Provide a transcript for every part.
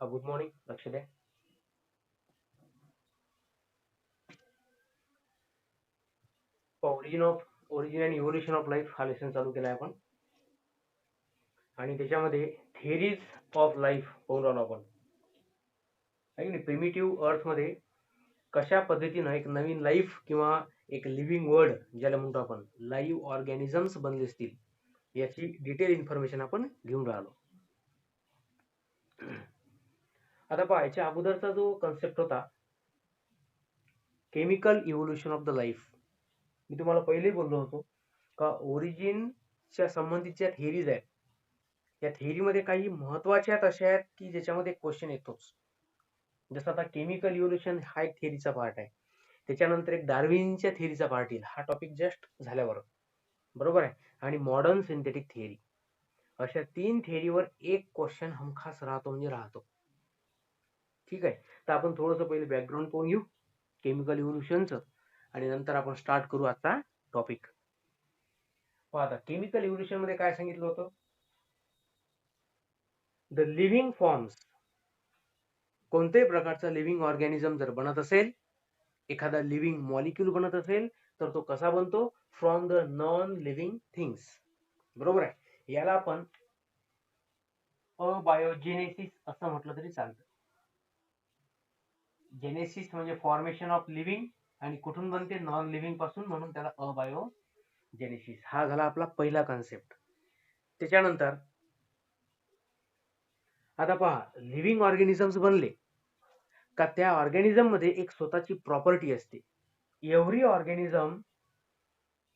Good morning. लक्ष द्या. Origin and evolution of life हा लेसन चालू केला आहे आपण आणि त्याच्यामध्ये थिअरीज ऑफ लाईफ पाहून राहिलो आपण. आहे की प्रिमिटिव्ह अर्थ मध्ये कशा पद्धतीनं एक नवीन लाईफ किंवा एक लिव्हिंग वर्ल्ड ज्याला म्हणतो आपण लाईव्ह ऑर्गॅनिझम्स बनले असतील याची डिटेल इन्फॉर्मेशन आपण घेऊन राहिलो. आता पहा, याच्या अगोदरचा जो कन्सेप्ट होता chemical evolution of the life, मी तुम्हाला पहिले बोललो होतो का ओरिजिनच्या संबंधितच्या थिअरीज आहेत. या थिअरीमध्ये काही महत्वाच्या अशा आहेत की ज्याच्यामध्ये क्वेश्चन येतोच. जसं आता केमिकल इव्होल्युशन हा एक थिअरीचा पार्ट आहे, त्याच्यानंतर एक डार्विनच्या थिअरीचा पार्ट येईल, हा टॉपिक जस्ट झाल्यावर, बरोबर आहे. आणि मॉडर्न सिंथेटिक थिअरी, अशा 3 थिअरीवर एक क्वेश्चन हमखास राहतो म्हणजे राहतो. ठीक आहे. तर आपण थोडंसं पहिले बॅकग्राऊंड पाहून घेऊ केमिकल इव्होल्युशनचं आणि नंतर आपण स्टार्ट करू आजचा टॉपिक. आता केमिकल इव्होल्युशन मध्ये काय सांगितलं होतं, द लिव्हिंग फॉर्म्स, कोणत्याही प्रकारचा लिव्हिंग ऑर्गॅनिझम जर बनत असेल, एखादा लिव्हिंग मॉलिक्यूल बनत असेल तर तो कसा बनतो, from the non living things, बरोबर आहे. याला आपण अबायोजेनेसिस असं म्हटलं तरी चालतं. जेनेसिस म्हणजे फॉर्मेशन ऑफ लिव्हिंग आणि कुठून बनते, नॉन लिव्हिंग पासून, म्हणून त्याला अबायोजेनेसिस. हा झाला आपला पहिला कन्सेप्ट. त्याच्यानंतर आता पहा, लिव्हिंग ऑर्गॅनिझम्स बनले का त्या ऑर्गॅनिझम मध्ये एक स्वतःची प्रॉपर्टी असते. Every organism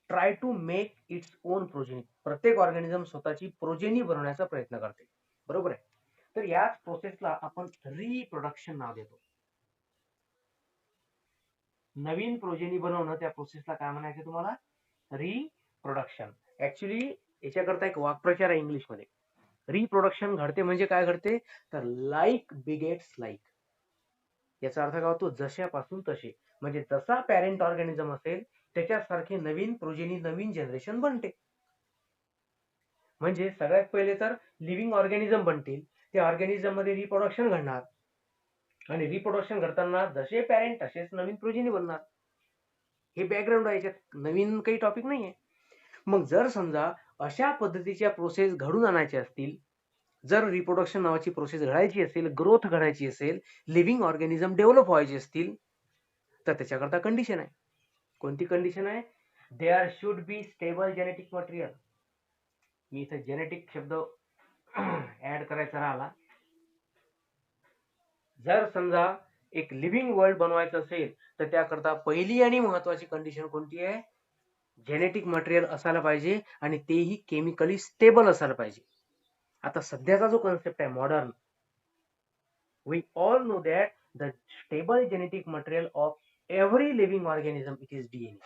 try to make its own progeny, प्रत्येक ऑर्गॅनिझम स्वतःची प्रोजेनी बनवण्याचा प्रयत्न करते, बरोबर आहे. तर याच प्रोसेसला आपण रिप्रोडक्शन नाव देतो. नवीन प्रोजेनी बनवणं, त्या प्रोसेसला काय म्हणायचं तुम्हाला, रिप्रोडक्शन. ऍक्च्युली याच्याकरता एक वाक्प्रचार आहे इंग्लिश मध्ये, रिप्रोडक्शन घडते म्हणजे काय घडते तर लाईक बिगेट्स लाईक. याचा अर्थ काय होतो, जशापासून तसे, म्हणजे जसा पॅरेंट ऑर्गॅनिझम असेल त्याच्यासारखे नवीन प्रोजेनी, नवीन जनरेशन बनते. म्हणजे सगळ्यात पहिले तर लिव्हिंग ऑर्गॅनिझम बनतील, त्या ऑर्गॅनिझम मध्ये रिप्रोडक्शन घडणार आणि रिप्रोडक्शन घडताना जसे पॅरेंट तसेच नवीन प्रोजेनी बनणार. हे बॅकग्राऊंड आहे, याच्यात नवीन काही टॉपिक नाहीये. मग जर समजा अशा पद्धतीच्या प्रोसेस घडून आणायचे असतील, जर रिप्रोडक्शन नावाची प्रोसेस घडायची असेल, ग्रोथ घडायची असेल, लिव्हिंग ऑर्गॅनिझम डेव्हलप व्हायचे असतील, तर त्याच्याकरता कंडिशन आहे. कोणती कंडिशन आहे, there should be stable genetic material. मी इथे जेनेटिक शब्द ऍड करायचा राहिला. जर समजा एक लिव्हिंग वर्ल्ड बनवायचं असेल तर त्याकरता पहिली आणि महत्वाची कंडिशन कोणती आहे, जेनेटिक मटेरियल असायला पाहिजे आणि तेही केमिकली स्टेबल असायला पाहिजे. आता सध्याचा जो कन्सेप्ट आहे modern, we all know that the stable genetic material of every living organism it is DNA.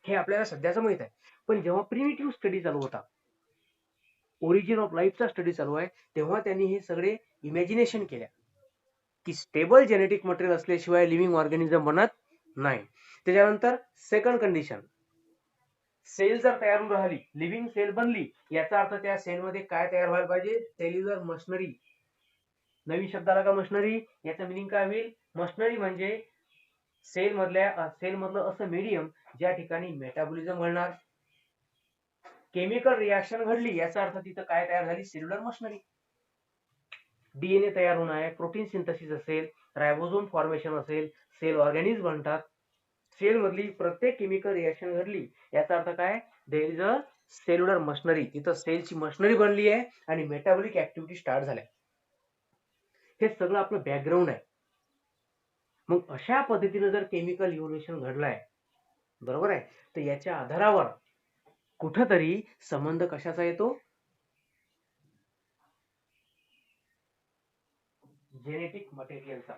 हे आपल्याला सध्याचं माहित आहे. पण जेव्हा प्रिमिटिव्ह स्टडी चालू होता, ओरिजिन ऑफ लाईफचा स्टडी चालू आहे, तेव्हा त्यांनी हे सगळे इमॅजिनेशन केल्या की स्टेबल जेनेटिक मटेरियल असल्याशिवाय लिव्हिंग ऑर्गॅनिझम बनत नाही. त्याच्यानंतर सेकंड कंडिशन, सेल जर तयार होऊन राहिली, लिव्हिंग सेल बनली, याचा अर्थ त्या सेलमध्ये काय तयार व्हायला पाहिजे, सेल्युलर मशनरी. नवीन शब्द आला का मशनरी, याचा मिनिंग काय होईल, मशनरी म्हणजे सेल मधलं असं मीडियम ज्या ठिकाणी मेटाबॉलिझम घडणार, केमिकल रिएक्शन घडली, याचा अर्थ तिथं काय तयार झाली, सेल्युलर मशनरी. डीएनए तयार होणं आहे, प्रोटीन सिंथेसिस असेल, रायबोझोम फॉर्मेशन असेल, सेल ऑर्गॅनिझम बनतात. सेल मधली प्रत्येक केमिकल रिएक्शन घडली, याचा अर्थ काय, there is a cellular machinery. तिथं सेलची मशनरी बनली आहे आणि मेटाबॉलिक ऍक्टिव्हिटी स्टार्ट झाल्या. हे सगळं आपलं बॅकग्राऊंड आहे. मग अशा पद्धतीने जर केमिकल इव्होल्युशन घडलाय, बरोबर आहे, तर याच्या आधारावर कुठंतरी संबंध कशाचा येतो, जेनेटिक मटेरियलचा.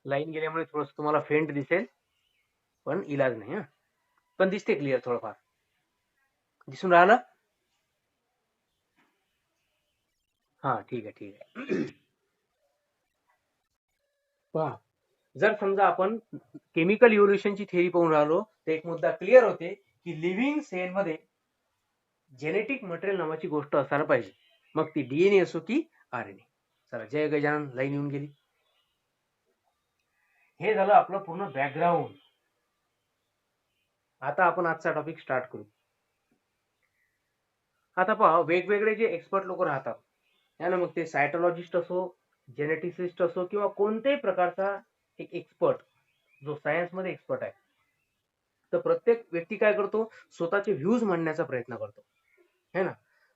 लाईन गेल्यामुळे थोडस तुम्हाला फेंट दिसेल, पण इलाज नाही. पण दिसते क्लिअर, थोडंफार दिसून राहिलं. हा, ठीक आहे ठीक आहे. पहा, जर समजा आपण केमिकल इव्होल्युशनची थिअरी पाहून राहिलो तर एक मुद्दा क्लिअर होते की लिव्हिंग सेल मध्ये जेनेटिक मटेरियल नावाची गोष्ट असायला पाहिजे, मग ती डीएनए असो की आरएनए. चला, जय गजानन, लाईन येऊन गेली. हे झालं आपलं पूर्ण बॅकग्राऊंड. आता आपण आजचा टॉपिक स्टार्ट करू. आता पहा, वेगवेगळे जे एक्सपर्ट लोक राहतात, है ना, मग ते सायटोलॉजिस्ट असो, जेनेटिसिस्ट असो किंवा कोणत्याही प्रकारचा एक एक्सपर्ट जो सायन्स मध्ये एक्सपर्ट आहे, तर प्रत्येक व्यक्ती काय करतो, स्वतःचे व्ह्यूज मांडण्याचा प्रयत्न करतो, है ना.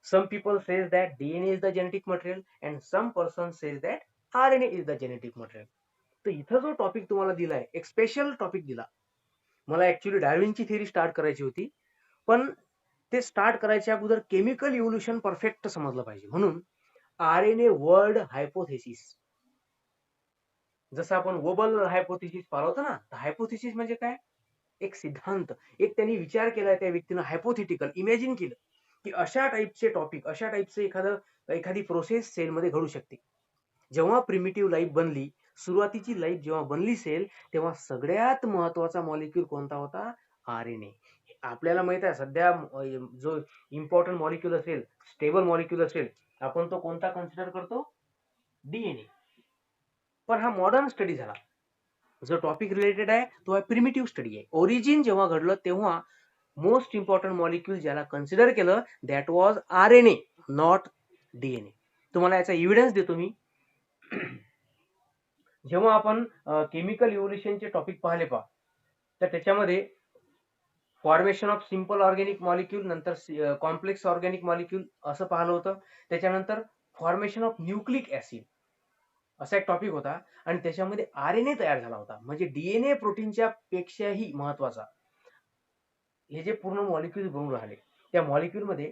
Some people says that DNA is the genetic material and some person says that RNA is the genetic material. तर इथं जो टॉपिक तुम्हाला दिलाय, एक स्पेशल टॉपिक दिला. मला ऍक्च्युली डार्विनची थिअरी स्टार्ट करायची होती, पण ते स्टार्ट करायच्या अगोदर केमिकल इव्होल्युशन परफेक्ट समजलं पाहिजे, म्हणून आरएनए वर्ल्ड हायपोथेसिस. जसं आपण वोबल हायपोथेसिस पाळवतो ना, तर हायपोथेसिस म्हणजे काय, एक सिद्धांत, एक त्यांनी विचार केलाय, त्या व्यक्तीनं हायपोथेटिकल इमॅजिन केलं की अशा टाईपचे टॉपिक, अशा टाईपचे एखादी प्रोसेस सेलमध्ये घडू शकते. जेव्हा प्रिमिटिव्ह लाईफ बनली, सुरुवातीची लाईफ जेव्हा बनली सेल, तेव्हा सगळ्यात महत्वाचा मॉलिक्यूल कोणता होता, आरएनए. आपल्याला माहित आहे सध्या जो इम्पॉर्टंट मॉलिक्यूल असेल, स्टेबल मॉलिक्यूल असेल, आपण तो कोणता कन्सिडर करतो, डीएनए. पण हा मॉडर्न स्टडी झाला. जो टॉपिक रिलेटेड आहे तो आहे प्रिमिटिव्ह स्टडी आहे. ओरिजिन जेव्हा घडलं तेव्हा मोस्ट इम्पॉर्टंट मॉलिक्यूल ज्याला कन्सिडर केलं, that was RNA, not DNA. तुम्हाला याचा एव्हिडन्स देतो मी. जेव्हा आपण केमिकल इव्होल्युशनचे टॉपिक पाहिले पहा, तर त्याच्यामध्ये formation of simple organic molecule, नंतर कॉम्प्लेक्स ऑर्गॅनिक मॉलिक्यूल असं पाहिलं होतं. त्याच्यानंतर फॉर्मेशन ऑफ न्यूक्लिक ऍसिड असा एक टॉपिक होता, आणि त्याच्यामध्ये आरएनए तयार झाला होता. म्हणजे डीएनए प्रोटीनच्या पेक्षाही महत्वाचा, हे जे पूर्ण मॉलिक्यूल बनून राहिले, त्या मॉलिक्यूल मध्ये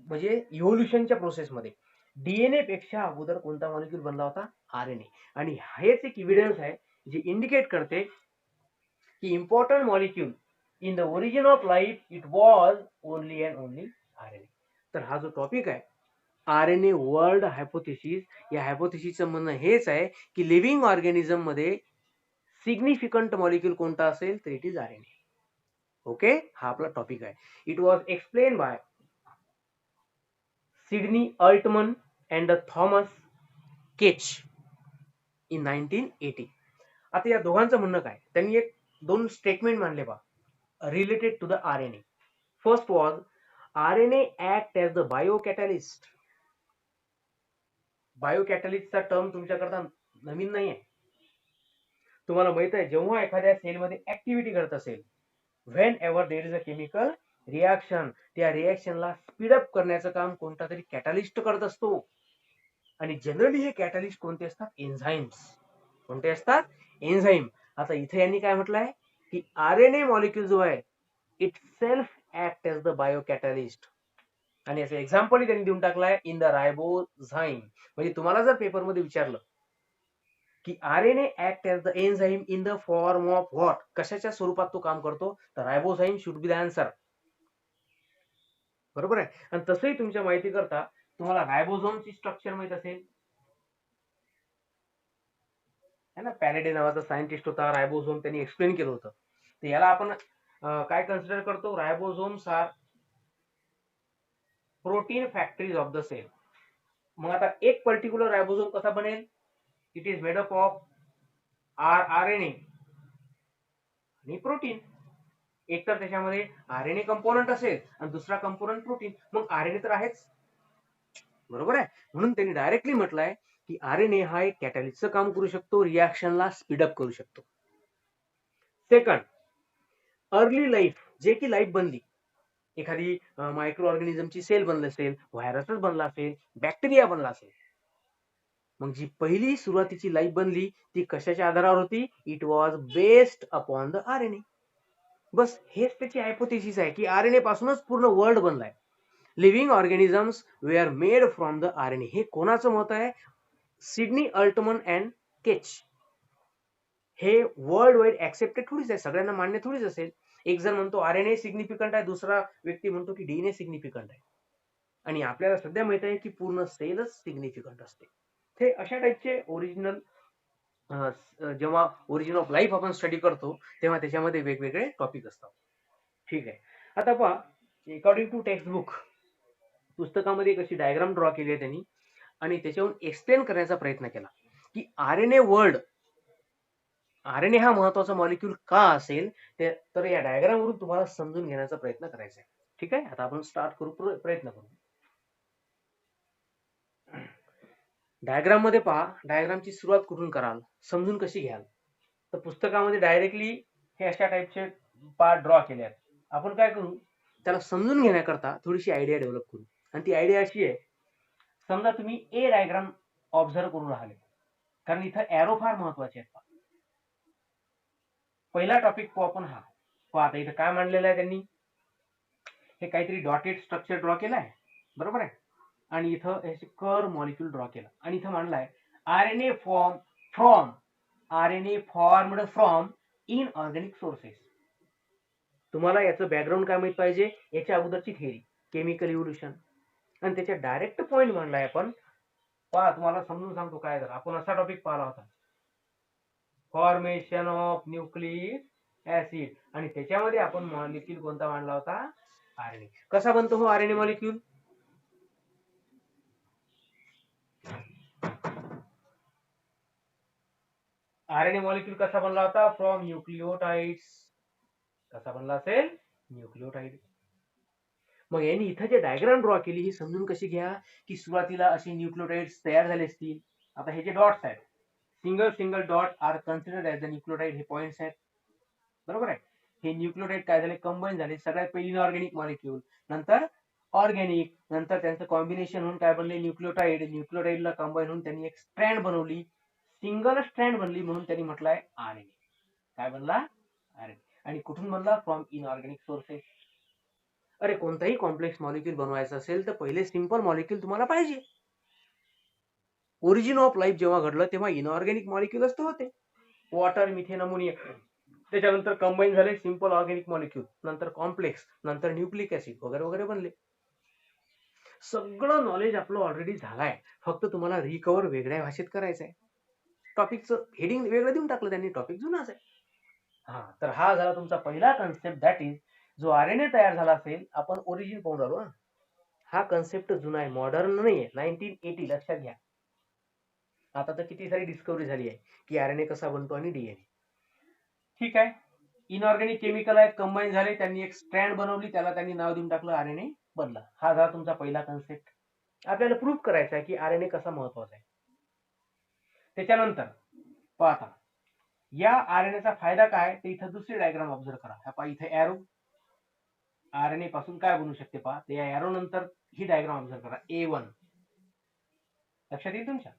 म्हणजे इव्होल्युशनच्या प्रोसेसमध्ये डीएनए पेक्षा अगोदर कोणता मॉलिक्यूल बनला होता, आरएनए. आणि हेच एक एव्हिडन्स आहे जे इंडिकेट करते की important molecule in the origin of life it was only and only RNA. तर हा जो टॉपिक आहे, आरएनए वर्ल्ड हायपोथेसिस, या हायपोथेसिसचं म्हणणं हेच आहे की लिव्हिंग ऑर्गॅनिझम मध्ये सिग्निफिकंट मॉलिक्यूल कोणता असेल तर इट इज आरएनए. ओके, हा आपला टॉपिक आहे. It was explain by Sidney Altman and Thomas Cech in 1980. आता या दोघांचं म्हणणं काय, त्यांनी एक दोन स्टेटमेंट मांडले बा related to the RNA. First was RNA act as the biocatalyst. बायोकॅटॅलिस्टचा टर्म तुमच्याकरता नवीन नाही आहे. तुम्हाला माहित आहे, जेव्हा एखाद्या सेलमध्ये ऍक्टिव्हिटी करत असेल, when ever there is a chemical reaction, त्या रिॲक्शनला स्पीडअप करण्याचं काम कोणता तरी कॅटॅलिस्ट करत असतो. आणि जनरली हे कॅटॅलिस्ट कोणते असतात, एन्झाईम्स. कोणते असतात, एन्झाईम. आता इथे यांनी काय म्हटलंय की आरएनए मॉलिक्यूल जो आहे, itself act as the biocatalyst. आणि याचं एक्झाम्पल त्यांनी देऊन टाकलाय इन द रायबोझाईम. म्हणजे तुम्हाला जर पेपरमध्ये विचारलं की RNA act as the enzyme in the form of what, कशाच्या स्वरूपात तो काम करतो, तर ribozyme should be the answer. बरोबर आहे. आणि तसंही तुमच्या माहिती करता तुम्हाला रायबोझोमची स्ट्रक्चर माहित असेल, है ना. पॅरेडे नावाचा सायंटिस्ट होता, रायबोझोम त्यांनी एक्सप्लेन केलं होतं. तर याला आपण काय कन्सिडर करतो, ribosomes are protein factories of the cell. मग आता एक पर्टिक्युलर रायबोझोम कसा बनेल, it is made up of RNA आणि प्रोटीन. एक तर त्याच्यामध्ये आरएनए कंपोनंट असेल आणि दुसरा कंपोनंट प्रोटीन, मग आरएनए तर आहेच, बरोबर आहे. म्हणून त्यांनी डायरेक्टली म्हटलंय की आरएनए हा एक कॅटॅलिस्टचं काम करू शकतो, रिॲक्शनला स्पीडअप करू शकतो. सेकंड, अर्ली लाईफ, जे की लाईफ बनली, एखादी मायक्रो ऑर्गॅनिझमची सेल बनली असेल, व्हायरसच बनला असेल, बॅक्टेरिया बनला असेल, मग जी पहिली सुरुवातीची लाईफ बनली ती कशाच्या आधारावर होती, it was based upon the RNA. बस हेच त्याची हायपोथेसिस आहे की आरएनए पासूनच पूर्ण वर्ल्ड बनलाय. Living organisms were made from the RNA. हे कोणाचं मत आहे, सिडनी अल्टमन अँड केच. हे वर्ल्ड वाईड ऍक्सेप्टेड थोडीच आहे, सगळ्यांना मान्य थोडीच असेल. एक जण म्हणतो आरएनए सिग्निफिकंट आहे, दुसरा व्यक्ती म्हणतो की डीएनए सिग्निफिकंट आहे. आणि आपल्याला सध्या माहित आहे की पूर्ण सेलच सिग्निफिकंट असते. हे अशा टाईपचे ओरिजिनल, जेव्हा ओरिजिन ऑफ लाईफ आपण स्टडी करतो तेव्हा त्याच्यामध्ये वेगवेगळे टॉपिक असतात. ठीक आहे. आता पहा, अकॉर्डिंग टू टेक्स्ट बुक पुस्तकामध्ये एक अशी डायग्राम ड्रॉ केली आहे त्यांनी आणि त्याच्यावरून एक्सप्लेन करण्याचा प्रयत्न केला की आरएनए हा महत्वाचा मॉलिक्यूल का असेल तर या डायग्राम वरून तुम्हाला समजून घेण्याचा प्रयत्न करायचा आहे. ठीक आहे, आता आपण स्टार्ट करू, प्रयत्न करू. डायग्राम मध्ये पहा, डायग्रामची सुरुवात कुठून कराल, समजून कशी घ्याल. तर पुस्तकामध्ये डायरेक्टली हे अशा टाइपचे पार्ट ड्रॉ केले आहेत. आपण काय करू, त्याला समजून घेण्याकरता थोडीशी आयडिया डेव्हलप करू. आणि ती आयडिया अशी आहे, समजा तुम्ही ए डायग्राम ऑब्झर्व करून राहिले, कारण इथं एरो फार महत्वाचे आहेत. पहिला टॉपिक पाहू आपण हा. आता इथं काय मांडलेलं आहे त्यांनी, हे काहीतरी डॉटेड स्ट्रक्चर ड्रॉ केलं आहे, बरोबर आहे. आणि इथं कर मॉलिक्यूल ड्रॉ केला आणि इथं मांडलाय RNA formed from inorganic sources. तुम्हाला याचं बॅकग्राऊंड काय माहित पाहिजे, याच्या अगोदरची थेअरी केमिकल इव्होल्युशन, आणि त्याच्या डायरेक्ट पॉइंट मांडलाय आपण. पहा, तुम्हाला समजून सांगतो काय. जर आपण असा टॉपिक पाहिला होता, फॉर्मेशन ऑफ न्यूक्लिक ऍसिड, आणि त्याच्यामध्ये आपण मॉलिक्यूल कोणता मांडला होता, आरएनए. कसा बनतो हो आरएनए मॉलिक्यूल, आरएनए मॉलिक्यूल कसा बनला होता, फ्रॉम न्यूक्लिओटाइड्स. कसा बनला असेल, न्यूक्लिओटाइड. मग यांनी इथं जे डायग्राम ड्रॉ केली ही समजून कशी घ्या, की सुरुवातीला असे न्यूक्लिओटाइड्स तयार झाले असतील. आता हे जे डॉट्स आहेत, single dot are considered as the nucleotide, हे पॉइंट्स आहेत, बरोबर आहे. हे न्यूक्लिओटाइड काय झाले, कंबाईन झाले. सगळ्यात पहिले इनऑर्गॅनिक मॉलिक्यूल, नंतर ऑर्गॅनिक, नंतर त्यांचं कॉम्बिनेशन होऊन काय बनले, न्यूक्लिओटाइडला कंबाईन होऊन त्यांनी एक स्ट्रँड बनवली, सिंगल स्ट्रँड बनली, म्हणून त्यांनी म्हटलंय आरएनए. काय बनला, आरएनए. आणि कुठून बनला, फ्रॉम इनऑर्गॅनिक सोर्सेस. अरे कोणताही कॉम्प्लेक्स मॉलिक्यूल बनवायचा असेल तर पहिले सिंपल मॉलिक्यूल तुम्हाला पाहिजे. ओरिजिन ऑफ लाईफ जेव्हा घडलं तेव्हा इनऑर्गॅनिक मॉलिक्यूलच तर होते, वॉटर, मिथेन, अमोनिया. त्याच्यानंतर कंबाईन झाले सिंपल ऑर्गॅनिक मॉलिक्यूल, नंतर कॉम्प्लेक्स, नंतर न्यूक्लिक ऍसिड वगैरे वगैरे बनले. सगळं नॉलेज आपलं ऑलरेडी झालंय, फक्त तुम्हाला रिकव्हर वेगळ्या भाषेत करायचं आहे. टॉपिकचं हेडिंग वेगळं देऊन टाकलं त्यांनी, टॉपिक जुनाच आहे. हा, तर हा झाला तुमचा पहिला कन्सेप्ट, दॅट इज जो आरएनए तयार झाला असेल, आपण ओरिजिन पाहून राहिलो. हा कन्सेप्ट जुना आहे, मॉडर्न नाहीये, 1980, लक्षात घ्या. आता तर किती सारी डिस्कवरी झाली आहे की आरएनए कसा बनतो आणि डीएनए. ठीक आहे, इनऑर्गॅनिक केमिकल आहेत, कंबाईन झाले, त्यांनी एक स्ट्रँड बनवली, त्याला त्यांनी नाव देऊन टाकलं आरएनए बनला. हा झाला तुमचा पहिला कन्सेप्ट. आपल्याला प्रूव्ह करायचा आहे की आरएनए कसा महत्वाचा आहे. त्याच्यानंतर पाहता या आरएनएचा फायदा काय, ते इथं दुसरी डायग्राम ऑब्झर्व करा. हा पहा, इथे एरो, आरएनए पासून काय बनू शकते पहा. ते या एरो नंतर ही डायग्राम ऑब्झर्व करा, A1. लक्षात येईल तुमच्या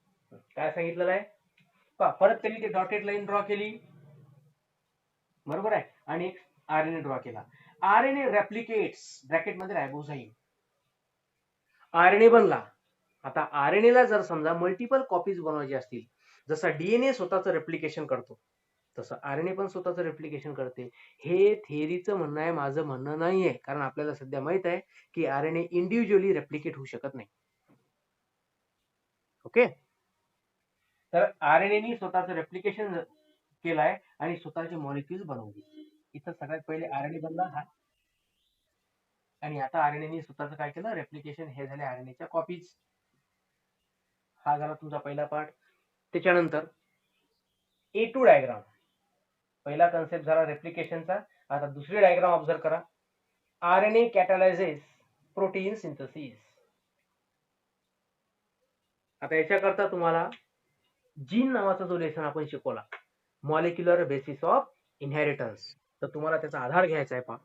काय सांगितलेलं आहे पहा. परत त्यांनी ते डॉटेड लाईन ड्रॉ केली, बरोबर आहे, आणि एक आरएनए ड्रॉ केला. आरएनए रेप्लिकेट्स, ब्रॅकेट मध्ये रायबोझाईम. आरएनए बनला. आता आरएनए ला जर समजा मल्टिपल कॉपीज बनवायचे असतील, जसा डीएनए स्वतःचं रेप्लिकेशन करतो तसं आरएनए पण स्वतःचं रेप्लिकेशन करते. हे थेअरीचं म्हणणं आहे, माझं म्हणणं नाहीये, कारण आपल्याला सध्या माहित आहे की आरएनए इंडिव्हिज्युअली रेप्लिकेट होऊ शकत नाही. ओके, तर आरएनए स्वतःचं रेप्लिकेशन केलाय आणि स्वतःचे मॉलिक्यूल्स बनवले. इथं सगळ्यात पहिले आरएनए बनला हा, आणि आता आरएनए स्वतःचं काय केलं, रेप्लिकेशन. हे झाले आरएनएच्या कॉपीज. हा झाला तुमचा पहिला पार्ट. त्याच्यानंतर A2 डायग्राम, पहिला कन्सेप्ट झाला रेप्लिकेशनचा. आता दुसरी डायग्राम ऑब्झर्व करा, आरएनए कॅटालायझेस प्रोटीन सिंथेसिस. आता याच्याकरता तुम्हाला जीन नावाचा जो लेसन आपण शिकवला, मॉलिक्युलर बेसिस ऑफ इनहेरिटन्स, तर तुम्हाला त्याचा आधार घ्यायचा आहे. पहा,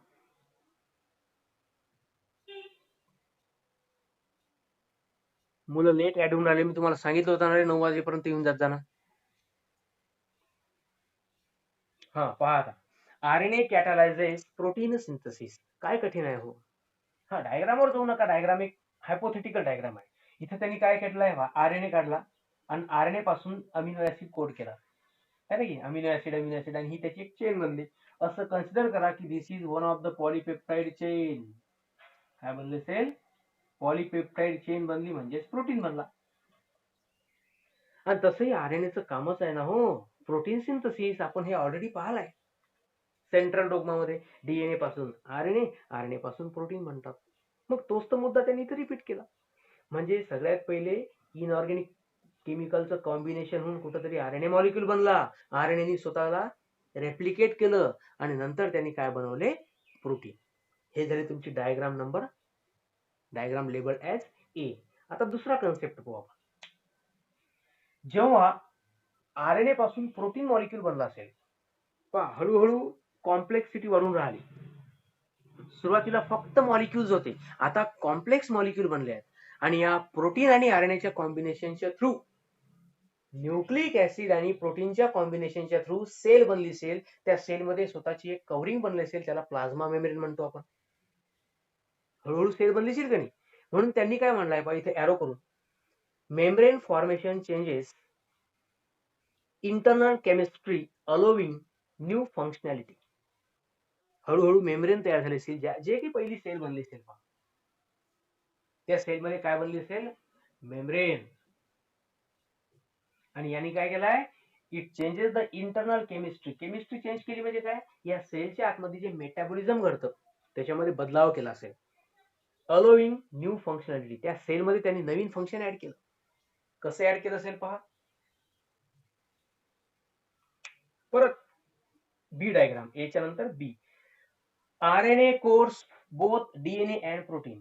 मुलं लेट ऍड होऊन आले, मी तुम्हाला सांगितलं होतं ना 9 वाजेपर्यंत येऊन जात जाणार. हा पहा, आता आरएनए कॅटालायझेस प्रोटीन सिंथेसिस. काय कठीण आहे हो. हा, डायग्रामवर जाऊ नका, डायग्राम एक हायपोथेटिकल डायग्राम आहे. इथे त्यांनी काय केलंय, आरएनए काढला आणि आरएनए पासून अमिनो ऍसिड कोड केला, आहे की अमिनो ऍसिड, आणि ही त्याची एक चेन बनली. असं कन्सिडर करा की this is one of the polypeptide chain. काय बनले असेल, पॉलीपेप्टाइड चेन बनली, म्हणजेच प्रोटीन बनला. आणि तसंही आरएनएचं कामच आहे ना हो, प्रोटीन सिंथेसिस. आपण हे ऑलरेडी पाहिलंय सेंट्रल डोग्मा मध्ये. डीएनए पासून आरएनए, आरएनए पासून प्रोटीन बनतात. मग तोच तो मुद्दा त्यांनी इथे रिपीट केला. म्हणजे सगळ्यात पहिले इनऑर्गॅनिक केमिकलचं कॉम्बिनेशन होऊन कुठंतरी आरएनए मॉलिक्यूल बनला. आरएनएने स्वतःला रेप्लिकेट केलं आणि नंतर त्यांनी काय बनवले? प्रोटीन. हे झाले तुमची डायग्राम लेबल ॲज ए. आता दुसरा कन्सेप्ट पाहू आपण. जेव्हा आरएनए पासून प्रोटीन मॉलिक्यूल बनला असेल, पहा हळूहळू कॉम्प्लेक्सिटी वाढून राहिली. सुरुवातीला फक्त मॉलिक्यूल्स होते, आता कॉम्प्लेक्स मॉलिक्यूल बनले आहेत. आणि या प्रोटीन आणि आरएनएच्या कॉम्बिनेशनच्या थ्रू, न्यूक्लिक ऍसिड आणि प्रोटीनच्या कॉम्बिनेशनच्या थ्रू सेल बनली. सेल, त्या सेलमध्ये स्वतःची एक कव्हरिंग बनली असेल, त्याला प्लाझ्मा मेम्ब्रेन म्हणतो आपण. हळूहळू सेल बनलीशील का नाही. म्हणून त्यांनी काय म्हणलंय बा इथे एरो करून, membrane formation changes internal chemistry allowing new functionality. हळूहळू मेम्ब्रेन तयार झाले असेल, जे की पहिली सेल बनली असेल, त्या सेलमध्ये काय बनली असेल? मेम्ब्रेन. आणि यांनी काय केलंय? It changes the internal chemistry. Chemistry change केली म्हणजे काय? या सेलच्या आतमध्ये जे मेटाबॉलिझम घडतं त्याच्यामध्ये बदलाव केला असेल. Allowing new functionality. त्या सेलमध्ये त्यांनी नवीन फंक्शन ऍड केलं. कसं ऍड केलं असेल पहा. परत बी डायग्राम, एच्या नंतर B. RNA codes both DNA and protein.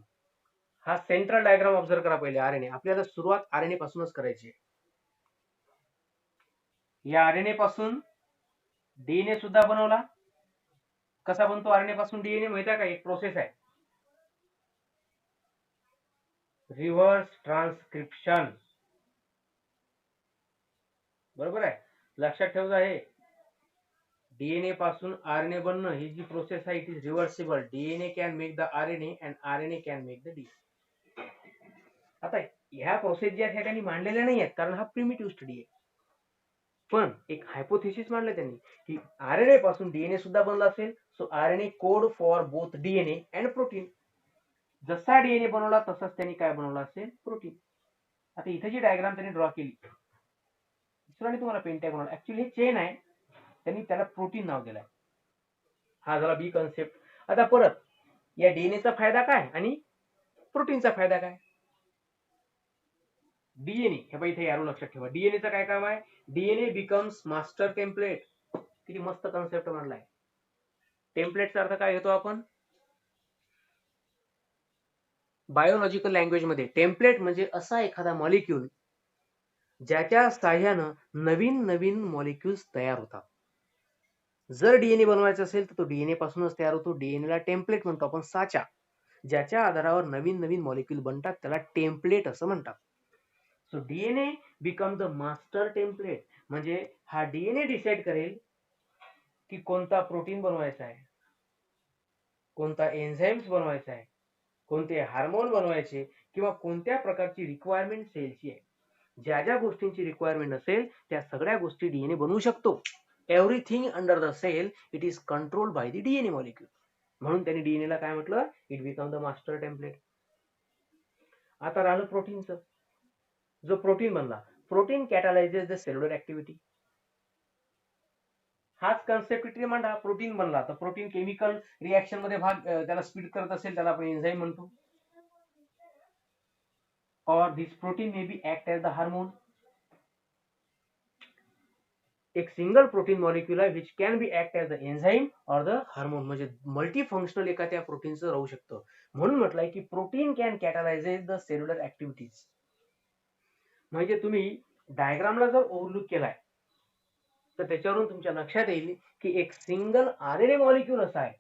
हा सेंट्रल डायग्राम ऑब्झर्व करा पहिले. आरएनए, आपल्याला सुरुवात आरएनए पासूनच करायची आहे. या आरएनए पासून डीएनए सुद्धा बनवला. कसा बनतो आरएनए पासून डीएनए माहिती आहे का? एक प्रोसेस आहे, रिव्हर्स ट्रान्सक्रिप्शन. बरोबर आहे, लक्षात ठेवजा. हे डीएनए पासून आरएनए बनणं ही जी प्रोसेस आहे, it is reversible. DNA can make the RNA and RNA can make the DNA. आता ह्या प्रोसेस ज्या आहेत त्यांनी मांडलेल्या नाही आहेत, कारण हा प्रिमिटिव्ह स्टडी आहे. पण एक हायपोथेसिस मांडलं त्यांनी की आरएनए पासून डीएनए सुद्धा बनला असेल. So RNA code for both DNA and protein. जसा डीएनए बनवला तसाच त्यांनी काय बनवला असेल? प्रोटीन. आता इथे जी डायग्राम त्यांनी ड्रॉ केली, दुसऱ्याने तुम्हाला पेंटॅग बनवला. ऍक्च्युअली हे चेन आहे, त्यांनी त्याला प्रोटीन नाव दिलंय. हा झाला बी कन्सेप्ट. आता परत या डीएनएचा फायदा काय आणि प्रोटीनचा फायदा काय? डीएनए, हे बघा इथे यारो लक्षात ठेवा. डीएनएचं काय काम आहे? DNA becomes master template. किती मस्त कन्सेप्ट मांडलाय. टेम्पलेटचा अर्थ काय घेतो आपण बायोलॉजिकल लँग्वेज मध्ये? टेम्पलेट म्हणजे असा एखादा मॉलिक्यूल ज्याच्या साह्यानं नवीन नवीन मॉलिक्युल्स तयार होतात. जर डीएनए बनवायचा असेल तर तो डीएनए पासूनच तयार होतो. डीएनए ला टेम्पलेट म्हणतो आपण, साचा, ज्याच्या आधारावर नवीन नवीन मॉलिक्यूल बनतात, त्याला टेम्पलेट असं म्हणतात. So DNA become the master template. म्हणजे हा डीएनए डिसाइड करेल की कोणता प्रोटीन बनवायचा आहे, कोणता एन्झाइम्स बनवायचा आहे, कोणते हार्मोन बनवायचे, किंवा कोणत्या प्रकारची रिक्वायरमेंट सेलची आहे. ज्या ज्या गोष्टींची रिक्वायरमेंट असेल त्या सगळ्या गोष्टी डीएनए बनवू शकतो. Everything under the cell it is controlled by the DNA molecule. म्हणून त्यांनी डीएनए ला काय म्हटलं? It become the master template. आता राहिलं प्रोटीनचं. जो प्रोटीन बनला, protein catalyses the cellular activity. हाच कन्सेप्ट इथे मांडा. प्रोटीन बनला तर प्रोटीन केमिकल रिएक्शन मध्ये भाग त्याला स्पीड करत असेल, त्याला आपण एन्झाइम म्हणतो. और this protein may be act as the hormone. एक सिंगल प्रोटीन मॉलिक्यूल आहे which can be act as the enzyme और द हार्मोन. म्हणजे मल्टी फंक्शनल एका त्या प्रोटीनचं राहू शकतं. म्हणून म्हटलंय की protein can catalyzes the cellular activities. म्हणजे तुम्ही डायग्रामला जर ओव्हरलुक केलाय तर त्याच्यावरून तुमच्या लक्षात येईल की एक सिंगल आरएनए मॉलिक्यूल असा आहे,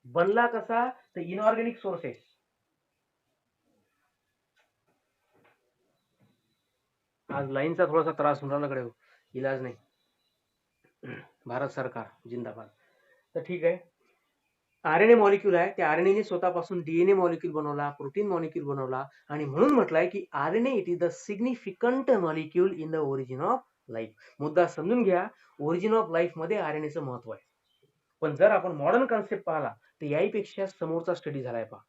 बनला कसा? तर इनऑर्गॅनिक सोर्सेस. आज लाईनचा थोडासा त्रास होऊन राहिला, इलाज नाही. भारत सरकार जिंदाबाद. तर ठीक आहे, आरएनए मॉलिक्यूल आहे, त्या आरएनए स्वतःपासून डीएनए मॉलिक्यूल बनवला, प्रोटीन मॉलिक्यूल बनवला, आणि म्हणून म्हटलंय की RNA it is the significant molecule in the origin of life. मुद्दा समजून घ्या, ओरिजिन ऑफ लाईफ मध्ये आरएनएचं महत्व आहे. पण जर आपण मॉडर्न कन्सेप्ट पाहिला तर याहीपेक्षा समोरचा स्टडी झालाय पहा.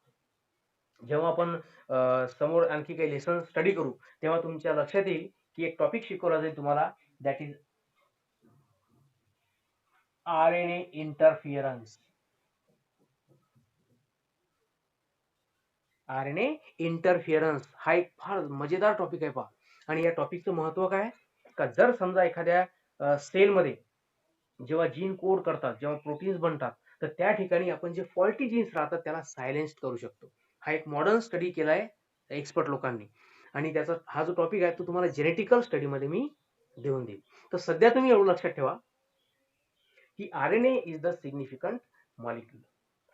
जेव्हा आपण समोर आणखी काही लेसन स्टडी करू तेव्हा तुमच्या लक्षात येईल की एक टॉपिक शिकवला जाईल तुम्हाला, that is RNA interference. RNA interference हा एक फार मजेदार टॉपिक आहे पहा. आणि या टॉपिकचं महत्व काय का जर समजा एखाद्या सेलमध्ये जेव्हा जीन कोड करतात, जेव्हा प्रोटीन्स बनतात, तर त्या ठिकाणी आपण जे फॉल्टी जीन्स राहतात त्याला सायलेन्स करू शकतो. हा एक मॉडर्न स्टडी केलाय एक्सपर्ट लोकांनी. आणि त्याचा हा जो टॉपिक आहे तो तुम्हाला जेनेटिकल स्टडीमध्ये मी देऊन देईल. तर सध्या तुम्ही एवढं लक्षात ठेवा की RNA is the significant molecule.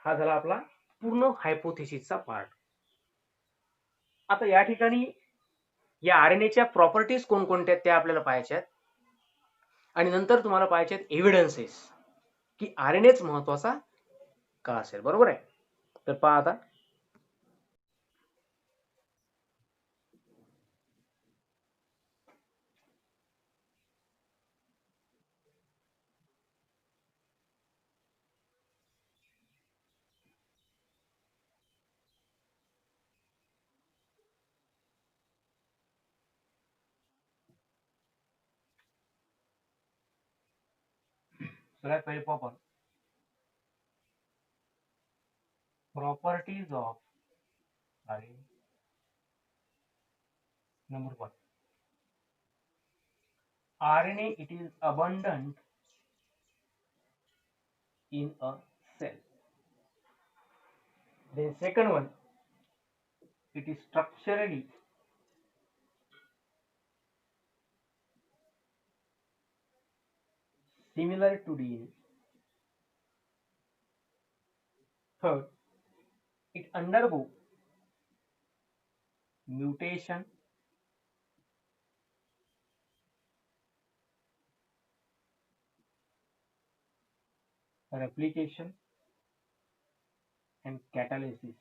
हा झाला आपला पूर्ण हायपोथेसिसचा पार्ट. आता या ठिकाणी या RNAच्या प्रॉपर्टीज कोणकोणत्या त्या आपल्याला पाहायच्या आहेत. आणि नंतर तुम्हाला पाहायचे आहेत एव्हिडन्सेस की RNAच महत्वाचा का असेल. बरोबर आहे. तर पहा आता सगळ्यात पहिले आपण properties of RNA. Number 1, RNA it is abundant in a cell. Then second one, it is structurally similar to DNA. Third, it undergo mutation, replication and catalysis.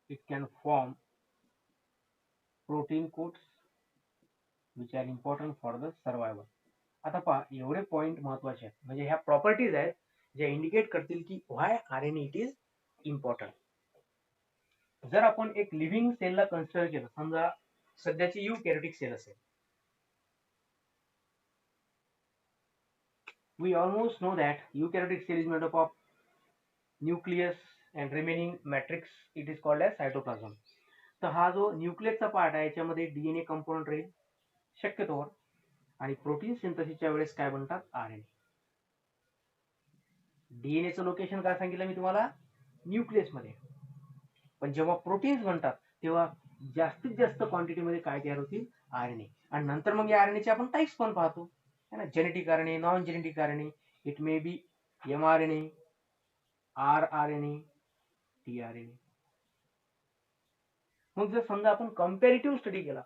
It can form protein coats which are important for the survival. आता पहा एवढे point महत्वाचे आहेत. म्हणजे ह्या properties आहेत ज्या indicate करतील की व्हाय RNA इट इज इम्पॉर्टंट. जर आपण एक लिव्हिंग सेलला कन्सिडर केलं, समजा सध्याची युकॅरियोटिक सेल असेल. We almost know that eukaryotic cell is made up of nucleus and remaining matrix it is called as cytoplasm. तर हा जो न्यूक्लियसचा पार्ट आहे याच्यामध्ये DNA कंपोनंट राहील शक्यतोवर. आणि प्रोटीन सिंथेसिसच्या वेळेस काय बनतात RNA. डीएनएचं लोकेशन काय सांगितलं मी तुम्हाला, न्यूक्लियस मध्ये. पण जेव्हा प्रोटीन्स बनतात तेव्हा जास्तीत जास्त क्वांटिटीमध्ये काय तयार होतील RNA. आणि नंतर मग या RNA चे आपण टाइप्स पण पाहतो है ना. Genetic RNA, non genetic RNA, it may be mRNA, rRNA, tRNA. मग जर समजा आपण कंपॅरेटिव्ह स्टडी केला,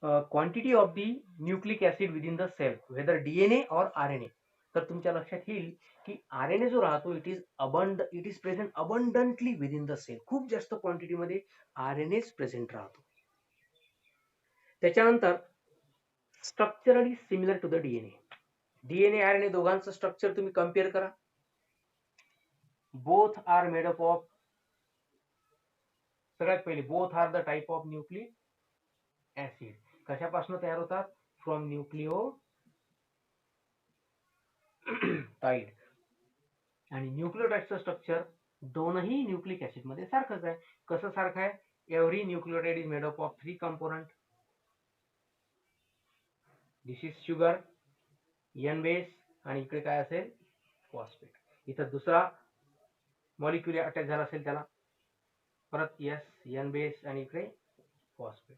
quantity of the nucleic acid within the cell whether DNA और RNA, तर तुमच्या लक्षात येईल की RNA जो राहतो it is present abundantly within the cell. खूप जास्त क्वांटिटीमध्ये RNA प्रेझेंट राहतो. त्याच्यानंतर structurally similar to the DNA RNA दोघांचं स्ट्रक्चर तुम्ही कम्पेअर करा. Both are made up of, सगळ्यात पहिले both are the type of nucleic acid. कशापासून तयार होतात, फ्रॉम न्यूक्लिओटाइड. आणि न्यूक्लिओटाइडचं स्ट्रक्चर दोनही न्यूक्लिक ऍसिड मध्ये सारखंच आहे. कसं सारखं आहे, every nucleotide is made up of 3 component. This is sugar, N base, आणि इकडे काय असेल फॉस्फेट. इथं दुसरा मॉलिक्युल अटॅच झाला असेल त्याला परत एन बेस आणि इकडे फॉस्फेट.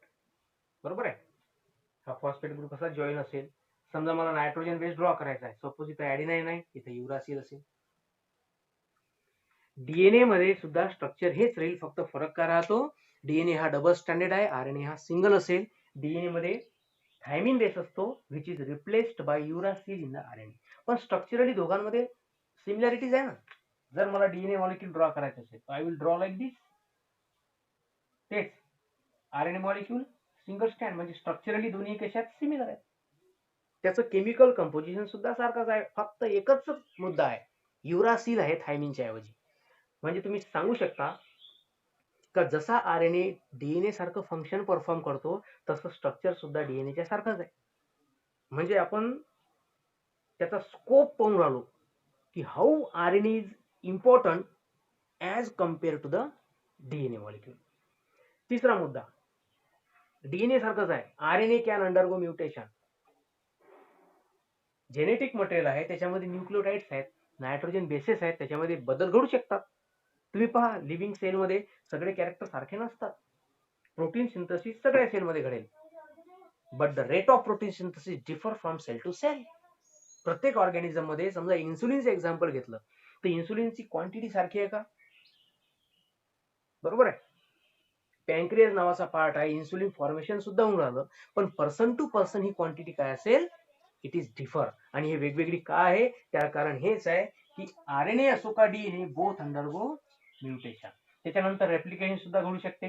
बरोबर आहे. हा फॉस्फेट ग्रुप असा जॉईन असेल. समजा मला नायट्रोजन बेस ड्रॉ करायचा आहे. सपोज इथं ऍडिनाइन आहे, इथं युरासिल असेल. डीएनए मध्ये सुद्धा स्ट्रक्चर हेच राहील, फक्त फरक काय राहतो, डीएनए हा डबल स्टँडर्ड आहे, RNA हा सिंगल असेल. डीएनए मध्ये थायमिन बेस असतो which is replaced by uracil in the RNA. पण स्ट्रक्चरली दोघांमध्ये सिमिलॅरिटीज आहे ना. जर मला डीएनए मॉलिक्यूल ड्रॉ करायचं असेल I will draw like this. तेच RNA मॉलिक्यूल सिंगल स्टँड, म्हणजे स्ट्रक्चरली दोन्ही कशात सिमिलर आहेत. त्याचं केमिकल कंपोजिशन सुद्धा सारखंच आहे, फक्त एकच मुद्दा आहे, युरासिल आहे थायमिनच्या ऐवजी. म्हणजे तुम्ही सांगू शकता का जसा RNA DNA सारखं फंक्शन परफॉर्म करतो तसं स्ट्रक्चर सुद्धा DNA च्या सारखंच आहे. म्हणजे आपण त्याचा स्कोप पाहून राहिलो की how RNA is important as compare to the DNA molecule. तिसरा मुद्दा, DNA सारखंच आहे, RNA can undergo mutation. Genetic material आहे, त्याच्यामध्ये न्यूक्लियोटाइड्स आहेत, नायट्रोजन बेसेस आहेत, त्याच्यामध्ये बदल घडू शकतात. तुम्ही पहा, लिव्हिंग सेलमध्ये सगळे कॅरेक्टर सारखे नसतात. प्रोटीन सिंथेसिस सगळ्या सेलमध्ये घडेल, but the rate of protein synthesis differ from cell to cell. प्रत्येक ऑर्गॅनिझम मध्ये, समजा इन्सुलिनचं एक्झाम्पल घेतलं तर इन्सुलिनची क्वांटिटी सारखी आहे का? बरोबर आहे. पॅन्क्रियाज नावाचा पार्ट आहे, इन्सुलिन फॉर्मेशन सुद्धा होऊन राहिलं, पण पर्सन टू पर्सन ही क्वांटिटी काय असेल, इट इज डिफर. आणि हे वेगवेगळी का आहे, त्या कारण हेच आहे की RNA असो का DNA बोथ अंडरगो म्युटेशन. त्याच्यानंतर रेप्लिकेशन सुद्धा घडू शकते.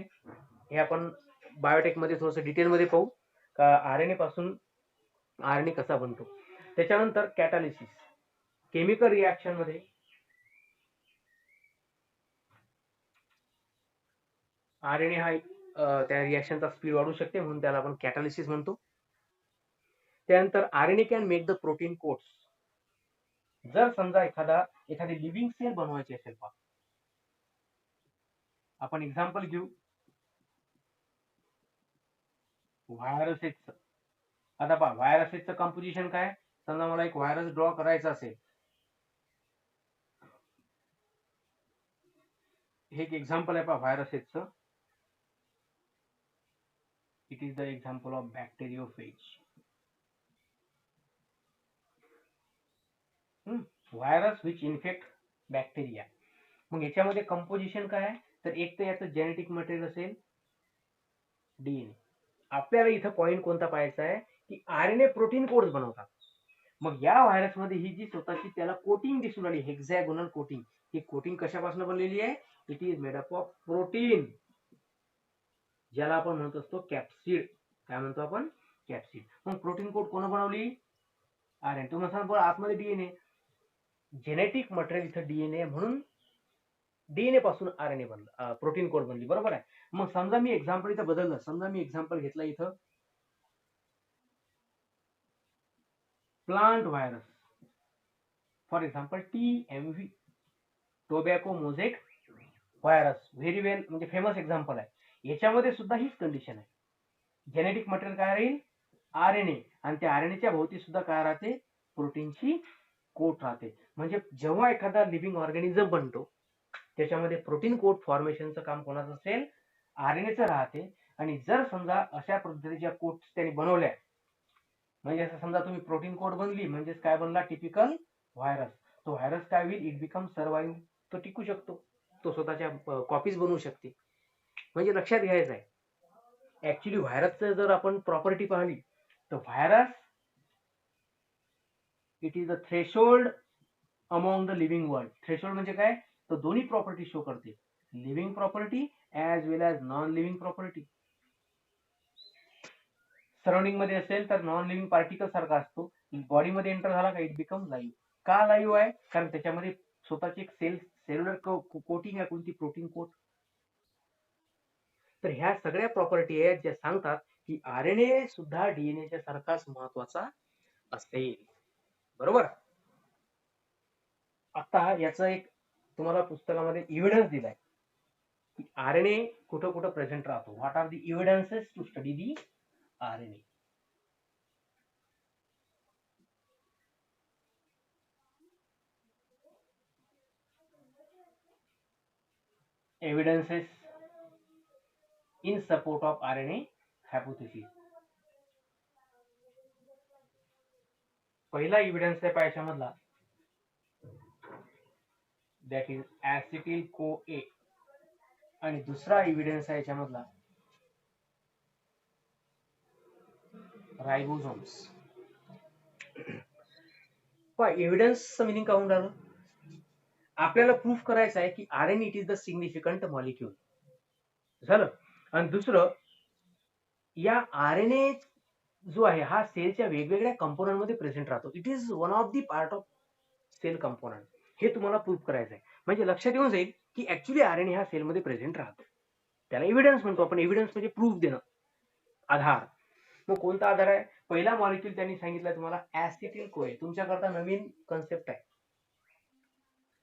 हे आपण बायोटेक मध्ये थोडंसं डिटेलमध्ये पाहू का RNA पासून RNA कसा बनतो. त्याच्यानंतर कॅटालिसिस, केमिकल रिॲक्शन मध्ये RNA हा त्या रिॲक्शनचा स्पीड वाढू शकते, म्हणून त्याला आपण कॅटालिसिस म्हणतो. त्यानंतर RNA can make the protein quotes. जर समजा एखादी लिव्हिंग सेल बनवायची असेल, आपण एक्झाम्पल घेऊ व्हायरसेसचं. आता पहा, व्हायरसेसचं कंपोजिशन काय. समजा मला एक व्हायरस ड्रॉ करायचा असेल, हे एक एक्झाम्पल आहे पहा व्हायरसेसचं. It is the example of bacteriophage. Virus which infect bacteria. मग याच्यामध्ये कंपोजिशन काय आहे, तर एक तर याचं जेनेटिक मटेरियल असेल DNA. आपल्याला इथं पॉइंट कोणता पाहायचा आहे की RNA प्रोटीन कोड्स बनवतात. मग या व्हायरसमध्ये ही जी स्वतःची त्याला कोटिंग दिसून आली, हेक्झॅगोनल कोटिंग, ही कोटिंग कशापासून बनलेली आहे, it is made up of protein, ज्याला आपण म्हणत असतो कॅप्सिड. काय म्हणतो आपण, कॅप्सिड. मग प्रोटीन कोड कोण बनवली, RNA. तुम्ही सांगा आतमध्ये DNA, जेनेटिक मटेरियल इथं DNA म्हणून DNA पासून RNA बनलं, प्रोटीन कोड बनली. बरोबर आहे. मग समजा मी एक्झाम्पल इथं बदललं, समजा मी एक्झाम्पल घेतलं इथं plant virus, for example TMV, tobacco mosaic virus. Very well, म्हणजे फेमस एक्झाम्पल आहे. याच्यामध्ये सुद्धा हीच कंडिशन आहे. जेनेटिक मटेरियल काय राहील, RNA, आणि त्या RNAच्या भोवती सुद्धा काय राहते, प्रोटीनची कोट राहते. म्हणजे जेव्हा एखादा लिव्हिंग ऑर्गॅनिझम बनतो, त्याच्यामध्ये प्रोटीन कोट फॉर्मेशनचं काम कोणाचं असेल, RNAचं राहते. आणि जर समजा अशा पद्धतीच्या कोट्स त्यांनी बनवल्या, म्हणजे असं समजा तुम्ही प्रोटीन कोड बनली, म्हणजेच काय बनला, टिपिकल व्हायरस. तो व्हायरस काय होईल, इट बिकम सर्वाईव्ह. तो टिकू शकतो, तो स्वतःच्या कॉपीज बनवू शकते. म्हणजे लक्षात घ्यायचं आहे, ऍक्च्युली व्हायरसचं जर आपण प्रॉपर्टी पाहिली तर virus it is the threshold among the living world. Threshold म्हणजे काय, तो दोन्ही प्रॉपर्टी शो करते, living property as well as non living property. Surrounding मध्ये असेल तर नॉन लिव्हिंग पार्टिकल सारखा असतो, बॉडीमध्ये एंटर झाला का इट बिकम लाईव्ह. का लाईव्ह आहे, कारण त्याच्यामध्ये स्वतःची एक सेल्युलर कोटिंग आहे, कोणती, प्रोटीन कोट. तर ह्या सगळ्या प्रॉपर्टी आहेत ज्या सांगतात की RNA सुद्धा DNAच्या सारखाच महत्वाचा असेल. बरोबर. आता याचं एक तुम्हाला पुस्तकामध्ये इव्हिडन्स दिलाय की RNA कुठं कुठं प्रेझेंट राहतो. What are the evidences to study the RNA. Evidences in support of RNA hypothesis. पहिला एव्हिडन्स आहे याच्यामधला, दॅट इज ऍसिटिल CoA. आणि दुसरा एव्हिडन्स आहे याच्यामधला रायबोझोम्स. एव्हिडन्सचं मिनिंग काय होऊन राहिलं, आपल्याला प्रूफ करायचं आहे की RNA it is the significant molecule झालं. आणि दुसरं, या RNA जो आहे हा सेलच्या वेगवेगळ्या कंपोनंट मध्ये प्रेझेंट राहतो. It is one of the part of cell component. हे तुम्हाला प्रूफ करायचं आहे. म्हणजे लक्षात येऊन जाईल की ऍक्च्युली RNA हा सेलमध्ये प्रेझेंट राहतो. त्याला एव्हिडन्स म्हणतो आपण. एव्हिडन्स म्हणजे प्रूफ देणं, आधार. मग कोणता आधार आहे? पहिला मॉलिक्यूल त्यांनी सांगितलं तुम्हाला ऍसिटिल कोए. तुमच्याकरता नवीन कन्सेप्ट आहे.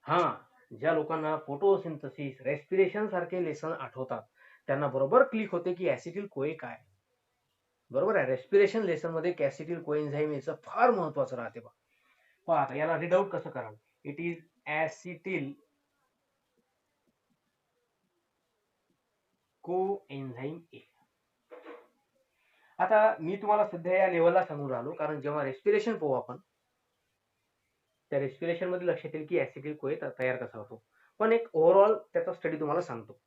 हा, ज्या लोकांना फोटोसिंथेसिस, रेस्पिरेशन सारखे लेसन आठवतात त्यांना बरोबर क्लिक होते की ऍसिटिल कोए काय. बरोबर आहे. रेस्पिरेशन लेसन मध्ये ऍसिटिल कोएन्झाइम याचं फार महत्वाचं राहते बा. पहा आता याला रीड आउट कसं कराल. इट इज ऍसिटिल कोएन्झाइम ए. आता मी तुम्हाला सध्या या लेवलला सांगून राहिलो कारण जेव्हा रेस्पिरेशन पाहू आपण त्या रेस्पिरेशन मध्ये लक्षात येईल की ऍसिटिल कोए तयार कसा होतो. पण एक ओव्हरऑल त्याचा स्टडी तुम्हाला सांगतो.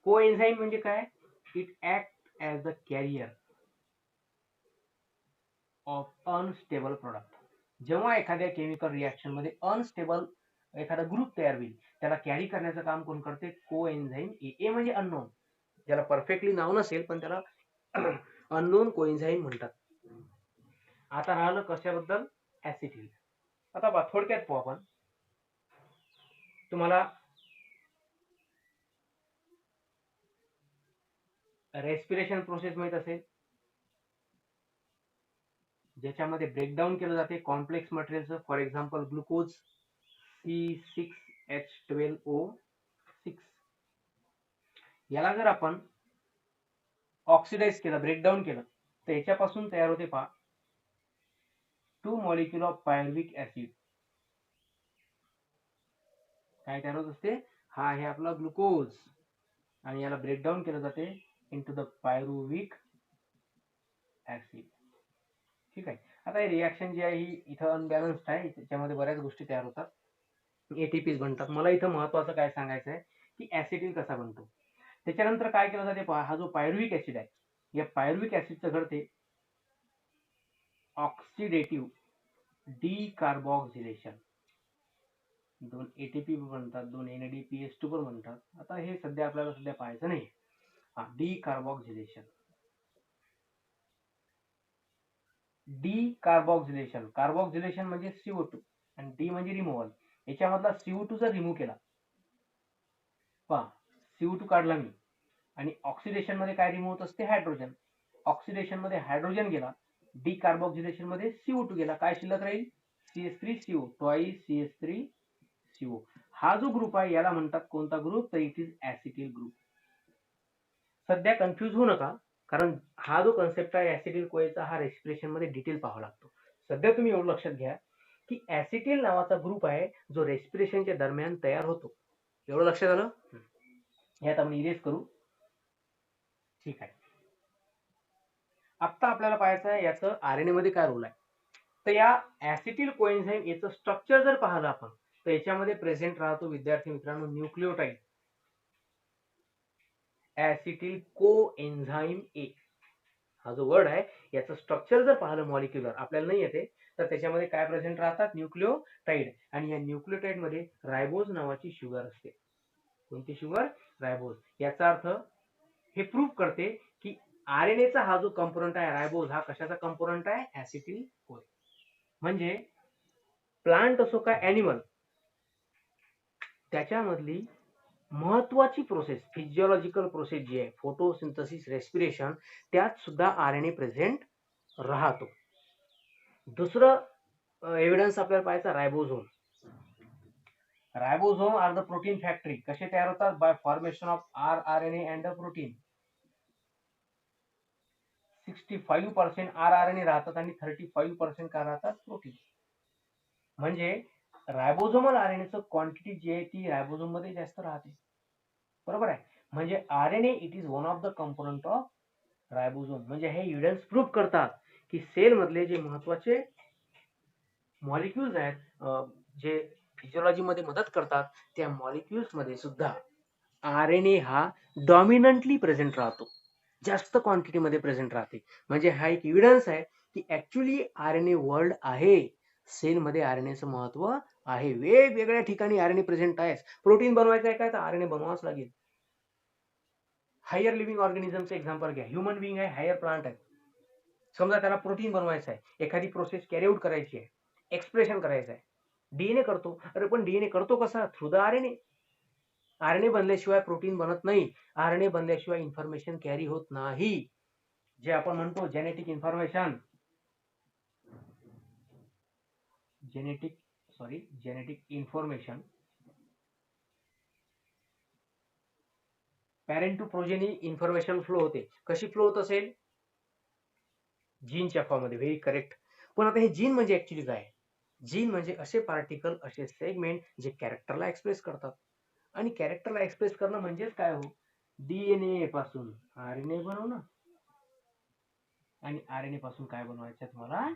कोएन्झाइम म्हणजे काय? It act as the carrier of unstable product. जेव्हा एखाद्या केमिकल रिएक्शन मध्ये अनस्टेबल एखादा ग्रुप तयार होईल त्याला कॅरी करण्याचं काम कोण करते? कोएन्झाइम ए. ए म्हणजे अननोन, ज्याला परफेक्टली नाव नसेल पण त्याला अननोन कोएन्झाइम म्हणतात. आता राहिलं कशाबद्दल? ऍसिटिल. आता थोडक्यात पाहू आपण. तुम्हाला रेस्पिरेशन प्रोसेस माहित असेल ज्याच्यामध्ये ब्रेकडाऊन केलं जाते कॉम्प्लेक्स मटेरियलचं. For example glucose C6H12O6. याला जर आपण ऑक्सिडाइज केलं, ब्रेकडाऊन केलं तर याच्यापासून तयार होते पहा 2 मॉलिक्यूल ऑफ पायरुव्हिक ऍसिड. काय तयार होत असते? हा आहे आपला ग्लुकोज आणि याला ब्रेकडाऊन केलं जाते इनटू द पायरुव्हिक ऍसिड. ठीक आहे. आता हे रिएक्शन जी आहे ही इथं अनबॅलन्स्ड आहे. त्याच्यामध्ये बऱ्याच गोष्टी तयार होतात, एटीपीज बनतात. मला इथं महत्वाचं काय सांगायचं आहे की ऍसिटिल कसा बनतो. त्याच्यानंतर काय केलं जाते पहा, हा जो पायरुव्हिक ऍसिड आहे या पायरुव्हिक ऍसिडचं घडते ऑक्सिडेटिव्ह डिकार्बोक्सिलेशन. 2 एटीपी बनतात, 2 NADPH2 पण बनतात. आता हे सध्या आपल्याला सध्या पाहायचं नाही. डिकार्बोक्सिलेशन. डिकार्बोक्सिलेशन, कार्बोक्सिलेशन म्हणजे CO2 आणि डी म्हणजे रिमूव्हल. याच्यामधला CO2 जर रिमूव्ह केला पहा, CO2 काढला मी आणि ऑक्सिडेशन मध्ये काय रिमूव्ह होत असते? हायड्रोजन. ऑक्सिडेशन मध्ये हायड्रोजन गेला, डिकार्बोक्सिलेशन मध्ये CO2 गेला. काय शिल्लक राहील? CH3CO, twice CH3CO. हा जो ग्रुप आहे याला म्हणतात कोणता ग्रुप? तर इट इज ऍसिटिल ग्रुप. सध्या कन्फ्युज होऊ नका कारण हा जो कन्सेप्ट आहे ऍसिटिल कोएचा हा रेस्पिरेशन मध्ये डिटेल पाहावा लागतो. सध्या तुम्ही एवढं लक्षात घ्या की ऍसिटिल नावाचा ग्रुप आहे जो रेस्पिरेशनच्या दरम्यान तयार होतो. एवढं लक्षात आलं? यात आपण इरेज करू. ठीक आहे. आता आपल्याला पाहायचं आहे याचं आरएनए मध्ये काय रोल आहे. तर या ऍसिटिल कोएन्झाइम याचं स्ट्रक्चर जर पाहिलं आपण तर याच्यामध्ये प्रेझेंट राहतो विद्यार्थी मित्रांनो न्यूक्लियोटाइड. ऍसिटिल कोएन्झाइम ए हा जो वर्ड आहे याचं स्ट्रक्चर जर पाहिलं मॉलिक्युलर आपल्याला नाही येते तर त्याच्यामध्ये काय प्रेझेंट राहतात? न्यूक्लियोटाइड. आणि या न्यूक्लियोटाइड मध्ये रायबोज नावाची शुगर असते. कोणती शुगर? रायबोज. याचा अर्थ हे प्रूव्ह करते की आरएनएचा हा जो कंपोनंट आहे रायबोज हा कशाचा कंपोनंट आहे? ऍसिटिल कोए. म्हणजे प्लांट असो का ऍनिमल त्याच्यामधली महत्वाची प्रोसेस, फिजिओलॉजिकल प्रोसेस जी आहे फोटोसिंथेसिस, रेस्पिरेशन, त्यात सुद्धा आरएनए प्रेझेंट राहतो. दुसरं एव्हिडन्स आपल्याला पाहायचा ribosome. Ribosome are the protein factory. कसे तयार होतात? By formation of rRNA and a protein. 65% rRNA राहतात आणि 35% काय राहतात? प्रोटीन. म्हणजे रायबोझोमल आरएनएचं क्वांटिटी जी आहे ती रायबोझोम मध्ये जास्त राहते. बरोबर आहे. म्हणजे RNA it is one of the component of ribosome. म्हणजे हे एव्हिडन्स प्रूव्ह करतात की सेल मधले जे महत्वाचे मॉलिक्युल्स आहेत जे फिजिओलॉजी मध्ये मदत करतात त्या मॉलिक्युल्स मध्ये सुद्धा आरएनए हा डॉमिनंटली प्रेझेंट राहतो, जास्त क्वांटिटी मध्ये प्रेझेंट राहते. म्हणजे हा एक एव्हिडन्स आहे की ऍक्च्युअली आरएनए वर्ल्ड आहे. सेल मध्ये आरएनएचं महत्व आहे. वेगवेगळ्या ठिकाणी आरएनए प्रेझेंट आहे. प्रोटीन बनवायचं आहे काय तर आरएनए बनवावंच लागेल. हायर लिव्हिंग ऑर्गॅनिझमचं एक्झाम्पल घ्या. ह्युमन बिंग आहे, हायर प्लांट आहे. समजा त्याला प्रोटीन बनवायचं आहे, एखादी प्रोसेस कॅरी आउट करायची आहे, एक्सप्रेशन करायचं आहे, डीएनए करतो. अरे पण डीएनए करतो कसा? Through the RNA. आरएनए बनल्याशिवाय प्रोटीन बनत नाही. आरएनए बनल्याशिवाय इन्फॉर्मेशन कॅरी होत नाही. जे आपण म्हणतो genetic information, genetic information parent to progeny information flow होते. कशी फ्लो होत असेल? जीनच्या फॉर्म मध्ये. Very correct. पण आता हे जीन म्हणजे ऍक्च्युली काय? जीन म्हणजे असे पार्टिकल, असे सेगमेंट जे कॅरेक्टरला एक्सप्रेस करतात. आणि कॅरेक्टरला एक्सप्रेस करणं म्हणजेच काय हो? डीएनए पासून आरएनए बनवणं आणि आरएनए पासून काय बनवायचं तुम्हाला?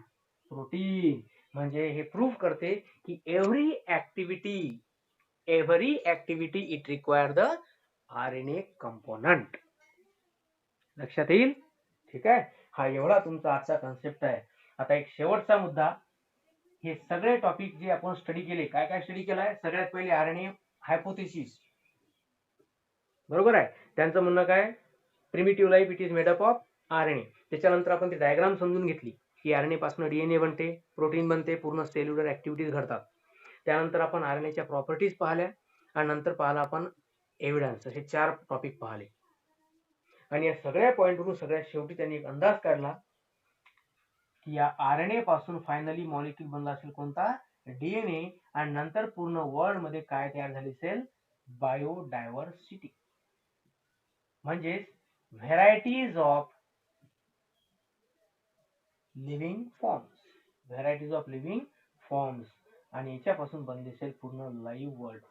प्रोटीन. म्हणजे हे प्रूव्ह करते की every activity it require the RNA component. लक्षात येईल? ठीक आहे. हा एवढा तुमचा आजचा कन्सेप्ट आहे. आता एक शेवटचा मुद्दा. हे सगळे टॉपिक जे आपण स्टडी केले, काय काय स्टडी केलाय? सगळ्यात पहिले आरएनए हायपोथेसिस, बरोबर आहे. त्यांचं म्हणणं काय? Primitive life it is made up of RNA. त्याच्यानंतर आपण ती डायग्राम समजून घेतली की आरएनए पासून डीएनए बनते, प्रोटीन बनते, पूर्ण सेल्युलर ऍक्टिव्हिटीज घडतात. त्यानंतर आपण आरएनएच्या प्रॉपर्टीज पाहिल्या आणि नंतर पाहिला आपण एव्हिडन्स. असे 4 टॉपिक पाहिले. आणि या सगळ्या पॉइंटवरून सगळ्यात शेवटी त्यांनी एक अंदाज काढला की या आरएनए पासून फायनली मॉलिक्यूल बनला असेल कोणता? डीएनए. आणि नंतर पूर्ण वर्ल्ड मध्ये काय तयार झाली असेल? बायोडायव्हर्सिटी. म्हणजेच व्हेरायटीज ऑफ लिव्हिंग फॉर्म्स. आणि याच्यापासून बनली असेल पूर्ण लाईव्ह वर्ल्ड.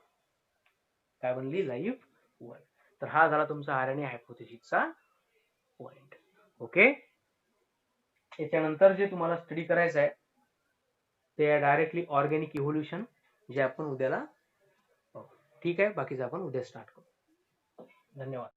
काय बनली? Live world. तर हा झाला तुमचा आरएनए हायपोथेसिसचा पॉइंट. ओके. याच्यानंतर जे तुम्हाला स्टडी करायचं आहे ते आहे डायरेक्टली ऑर्गॅनिक इव्होल्युशन, जे आपण उद्याला. ठीक आहे. बाकीचं आपण उद्या स्टार्ट करू. धन्यवाद.